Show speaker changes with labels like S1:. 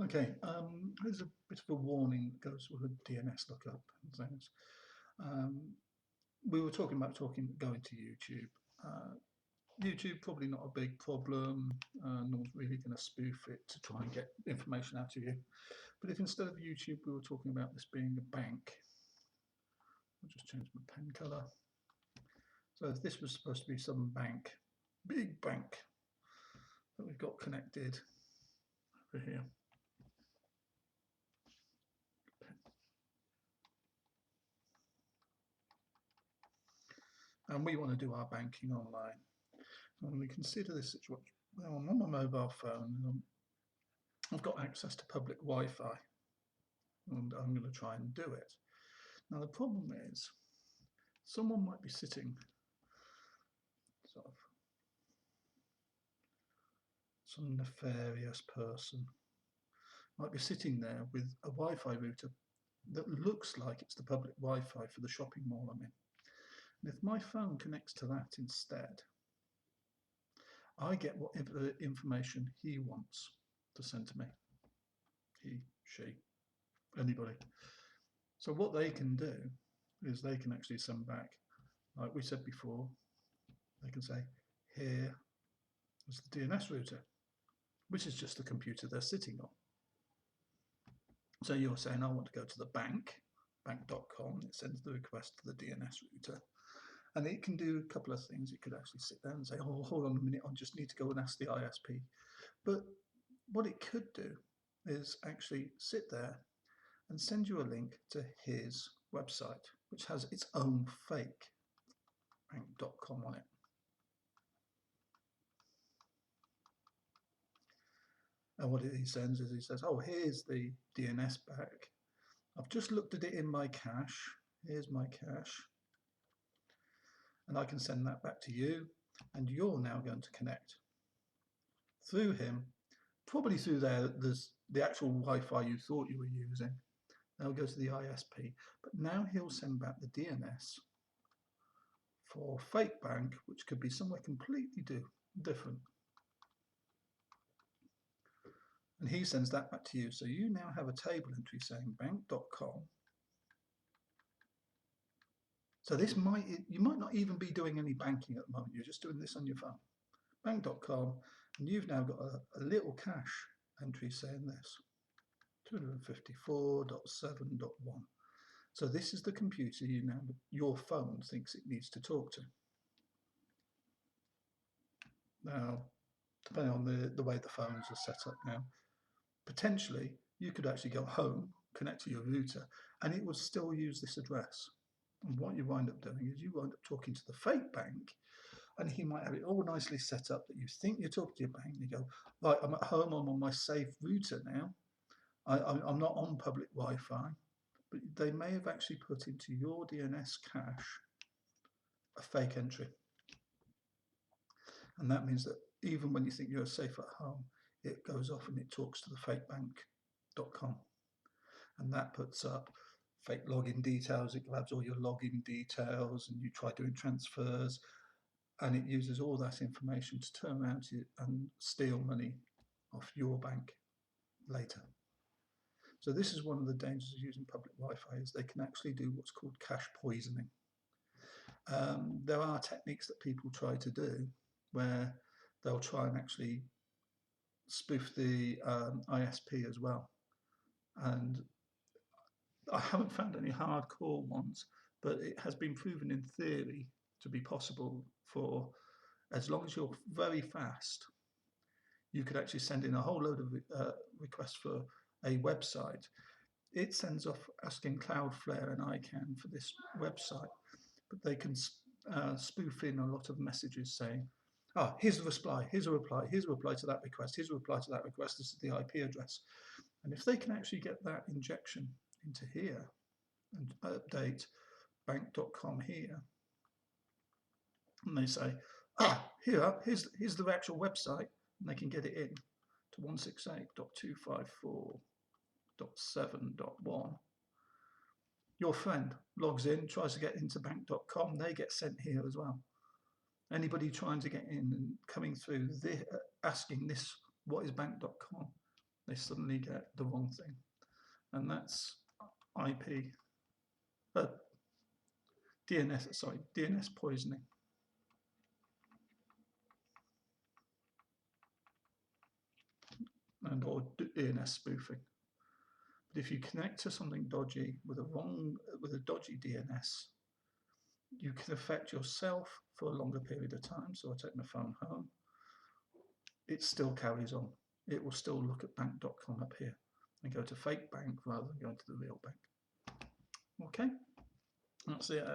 S1: Okay, there's a bit of a warning that goes with a DNS lookup and things. Um, we were talking about going to YouTube. Uh, YouTube probably not a big problem. No one's really going to spoof it to try and get information out of you. But if instead of YouTube we were talking about this being a bank, I'll just change my pen colour. So if this was supposed to be some bank, big bank that we've got connected over here. And we want to do our banking online. And we consider this situation. Well, I'm on my mobile phone and I've got access to public Wi-Fi and I'm going to try and do it. Now the problem is someone might be sitting sort of some nefarious person might be sitting there with a Wi-Fi router that looks like it's the public Wi-Fi for the shopping mall I'm in. And if my phone connects to that instead, I get whatever information he wants to send to me. He, she, anybody. So what they can do is they can actually send back, like we said before, they can say, here is the DNS router, which is just the computer they're sitting on. So you're saying, I want to go to the bank, bank.com, it sends the request to the DNS router. And it can do a couple of things. It could actually sit there and say, oh, hold on a minute, I just need to go and ask the ISP. But what it could do is actually sit there and send you a link to his website, which has its own fake bank.com on it. And what he sends is he says, oh, here's the DNS back. I've just looked at it in my cache. Here's my cache. And I can send that back to you. And you're now going to connect through him, probably through there's the actual Wi-Fi you thought you were using. They'll go to the ISP. But now he'll send back the DNS for fake bank, which could be somewhere completely different. And he sends that back to you. So you now have a table entry saying bank.com. So this you might not even be doing any banking at the moment. You're just doing this on your phone. Bank.com, and you've now got a little cache entry saying this, 254.7.1. So this is the computer your phone thinks it needs to talk to. Now, depending on the way the phones are set up now, potentially you could actually go home, connect to your router, and it would still use this address. And what you wind up doing is you wind up talking to the fake bank, and he might have it all nicely set up that you think you're talking to your bank, and you go, right, I'm at home, I'm on my safe router now, I'm not on public Wi-Fi, but they may have actually put into your DNS cache a fake entry. And that means that even when you think you're safe at home, it goes off and it talks to the fake bank.com. And that puts up fake login details. It grabs all your login details and you try doing transfers, and it uses all that information to turn around to you and steal money off your bank later. So this is one of the dangers of using public Wi-Fi, is they can actually do what's called cache poisoning. There are techniques that people try to do where they'll try and actually spoof the ISP as well. And I haven't found any hardcore ones, but it has been proven in theory to be possible for, as long as you're very fast, you could actually send in a whole load of requests for a website. It sends off asking Cloudflare and ICANN for this website, but they can spoof in a lot of messages saying, oh, here's the reply, here's a reply, here's a reply to that request, here's a reply to that request, this is the IP address. And if they can actually get that injection into here and update bank.com here, and they say, here's the actual website, and they can get it in to 168.254.7.1. Your friend logs in, tries to get into bank.com, they get sent here as well. Anybody trying to get in and coming through asking this, what is bank.com, they suddenly get the wrong thing, and that's IP, DNS poisoning. And or DNS spoofing. But if you connect to something dodgy with a dodgy DNS, you can affect yourself for a longer period of time. So I take my phone home, it still carries on. It will still look at bank.com up here and go to fake bank rather than going to the real bank. Okay, that's it.